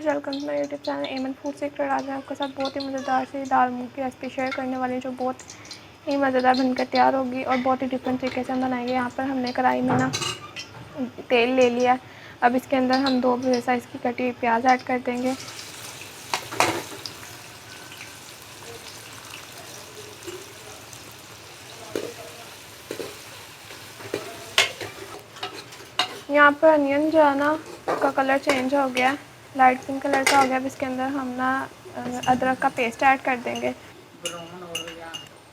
Welcome to my YouTube channel Aman food secret. आज मैं आपके साथ बहुत ही मज़ेदार सी दाल मूंग की रेसिपी शेयर करने वाली, जो बहुत ही मज़ेदार बनकर तैयार होगी और बहुत ही डिफरेंट तरीके से हम बनाएंगे। यहाँ पर हमने कढ़ाई में ना तेल ले लिया है। अब इसके अंदर हम 2 बड़े साइज़ की कटी हुई प्याज ऐड कर देंगे। यहाँ पर अनियन जो है ना का कलर चेंज हो गया, लाइट पिंक कलर का हो गया। अब इसके अंदर हम ना अदरक का पेस्ट ऐड कर देंगे।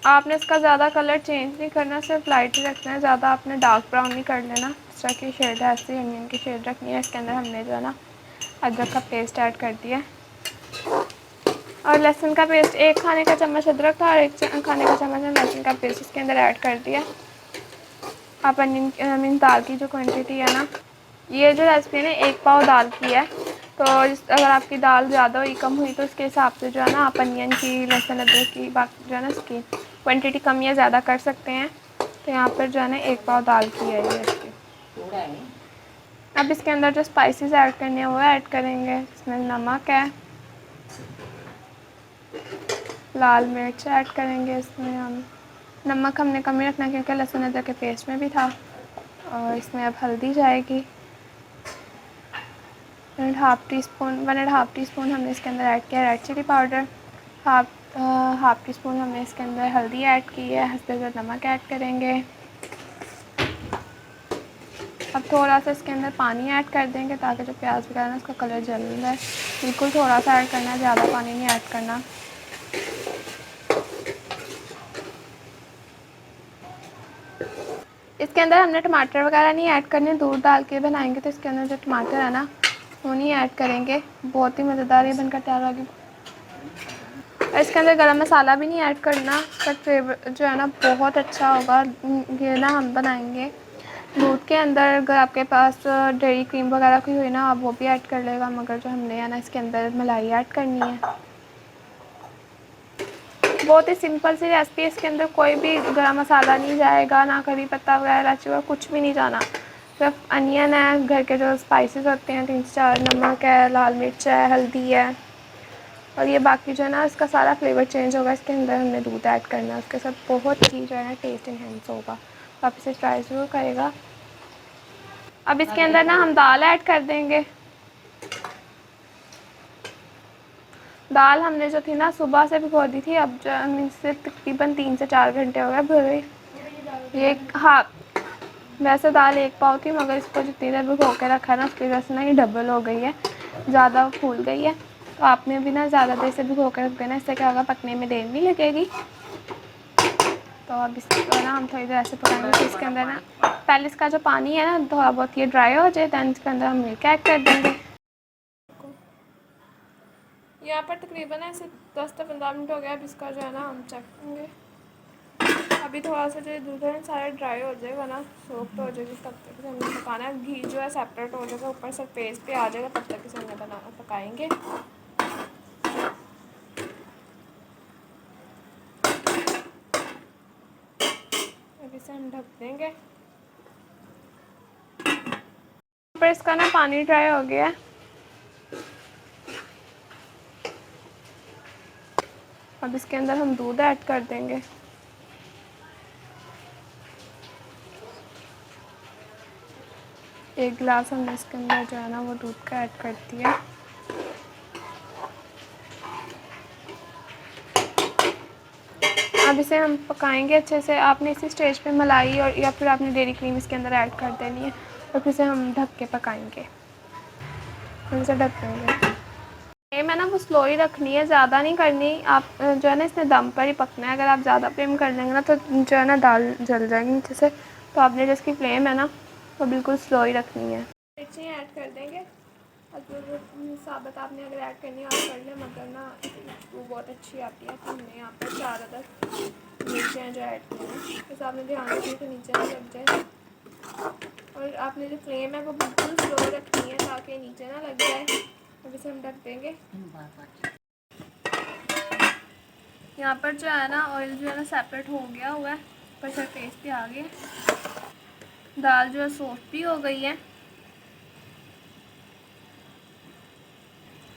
आपने इसका ज़्यादा कलर चेंज नहीं करना, सिर्फ लाइट ही रखना है, ज़्यादा आपने डार्क ब्राउन नहीं कर लेना। इस तरह की शेड है, ऐसी अनियन की शेड रखनी है। इसके अंदर हमने जो है ना अदरक का पेस्ट ऐड कर दिया और लहसुन का पेस्ट 1 खाने का चम्मच अदरक का और 1 खाने का चम्मच लहसुन का पेस्ट इसके अंदर ऐड कर दिया। आप अनियन दाल की जो क्वान्टिटी है ना, ये जो रेसिपी है ना 1 पाव दाल की है, तो अगर आपकी दाल ज़्यादा हुई कम हुई तो उसके हिसाब से जो है ना आप अनियन की, लहसुन अदरक की बाकी जो है ना इसकी क्वांटिटी कम या ज़्यादा कर सकते हैं। तो यहाँ पर जो है ना 1 पाव दाल की है ये इसकी। अब इसके अंदर जो स्पाइसेस ऐड करने हैं वो ऐड करेंगे। इसमें नमक है, लाल मिर्च ऐड करेंगे। इसमें हम नमक हमने कम ही रखना क्योंकि लहसुन अदरक के पेस्ट में भी था। और इसमें अब हल्दी जाएगी 1.5 टी स्पून हमने इसके अंदर ऐड किया red chilli powder. Half teaspoon हमने इसके अंदर हल्दी ऐड की है। हंसते हुए नमक ऐड करेंगे। अब थोड़ा सा इसके अंदर पानी ऐड कर देंगे ताकि जो प्याज वगैरह है उसका कलर जल जाए। बिल्कुल थोड़ा सा ऐड करना है, ज़्यादा पानी नहीं ऐड करना। इसके अंदर हमने टमाटर वगैरह नहीं ऐड करने, दूध डाल के बनाएंगे तो इसके अंदर जो टमाटर है ना वो नहीं ऐड करेंगे। बहुत ही मज़ेदार ये बनकर तैयार होगी। और इसके अंदर गरम मसाला भी नहीं ऐड करना, बट फ्लेवर जो है ना बहुत अच्छा होगा। ये ना हम बनाएंगे दूध के अंदर। अगर आपके पास डेयरी क्रीम वगैरह की हुई ना आप वो भी ऐड कर लेगा, मगर जो हमने है ना इसके अंदर मलाई ऐड करनी है। बहुत ही सिंपल सी रेसिपी है। इसके अंदर कोई भी गरम मसाला नहीं जाएगा, ना करी पत्ता वगैरह इलायची वगैरह कुछ भी नहीं जाना। सिर्फ अनियन है, घर के जो स्पाइसेस होते हैं 3-4, नमक है, लाल मिर्च है, हल्दी है और ये बाकी जो है ना इसका सारा फ्लेवर चेंज होगा। इसके अंदर हमने दूध ऐड करना है, उसके साथ बहुत ही जो है ना टेस्ट इन्हेंस होगा। तो आप इसे ट्राई ज़रूर करेगा। अब इसके अंदर ना हम दाल ऐड कर देंगे। दाल हमने जो थी ना सुबह से भिगो दी थी, अब जो हम इससे तकरीबन 3 से 4 घंटे हो गए भिगोई। ये हाँ, वैसे दाल 1 पाव थी, मगर इसको जितनी देर भिगो के रखा है ना उसकी वजह से ना ये डबल हो गई है, ज़्यादा फूल गई है। तो आपने भी ना ज़्यादा देर से भिगो के रख देना, इससे क्या होगा पकने में देर नहीं लगेगी। तो अब इसको ना हम थोड़ी देर ऐसे पकाएंगे। तो इसके अंदर ना पहले इसका जो पानी है ना थोड़ा बहुत ये ड्राई हो जाए, दैन इसके अंदर हम मिल्क ऐड कर देंगे। यहाँ पर तकरीबन ऐसे 10 से 15 मिनट हो गया। अब इसका जो है ना हम चेक करेंगे। अभी थोड़ा सा जो दूध है सारा ड्राई हो जाएगा ना, सॉफ्ट हो जाएगी, तब तक इसे हमने पकाना है। घी जो है सेपरेट हो जाएगा, ऊपर से पेस्ट पे आ जाएगा, तब तक इसे हमने पकाएंगे। अब इसे हम ढक देंगे। पर इसका ना पानी ड्राई हो गया है। अब इसके अंदर हम दूध ऐड कर देंगे। एक गिलास हमने इसके अंदर जो है ना वो दूध का ऐड कर दिया। अब इसे हम पकाएंगे अच्छे से। आपने इसी स्टेज पे मलाई और या फिर आपने डेयरी क्रीम इसके अंदर ऐड कर देनी है और फिर इसे हम ढक के पकाएंगे। फिर इसे ढक देंगे। फ्लेम है ना वो स्लो ही रखनी है, ज़्यादा नहीं करनी। आप जो है ना इसने दम पर ही पकना है। अगर आप ज़्यादा फ्लेम कर देंगे ना तो जो है ना दाल जल जाएगी नीचे से। तो आपने जो इसकी फ्लेम है ना वो बिल्कुल स्लो ही रखनी है। मिर्ची ऐड कर देंगे। और साबुत आपने अगर ऐड करनी है आप कर लें, मगर ना वो बहुत अच्छी आती है। तो हमने यहाँ पर 4 अदर मिर्चें जो ऐड की हैं, तो आपने ध्यान रखिए तो नीचे ना लग जाए। और आपने जो फ्लेम है वो बिल्कुल स्लो रखनी है ताकि नीचे ना लग जाए। अब इसे हम ढक देंगे। यहाँ पर जो है ना ऑयल जो है ना सेपरेट हो गया हुआ है, ऊपर से टेस्ट भी आ गया। दाल जो है सॉफ्ट भी हो गई है।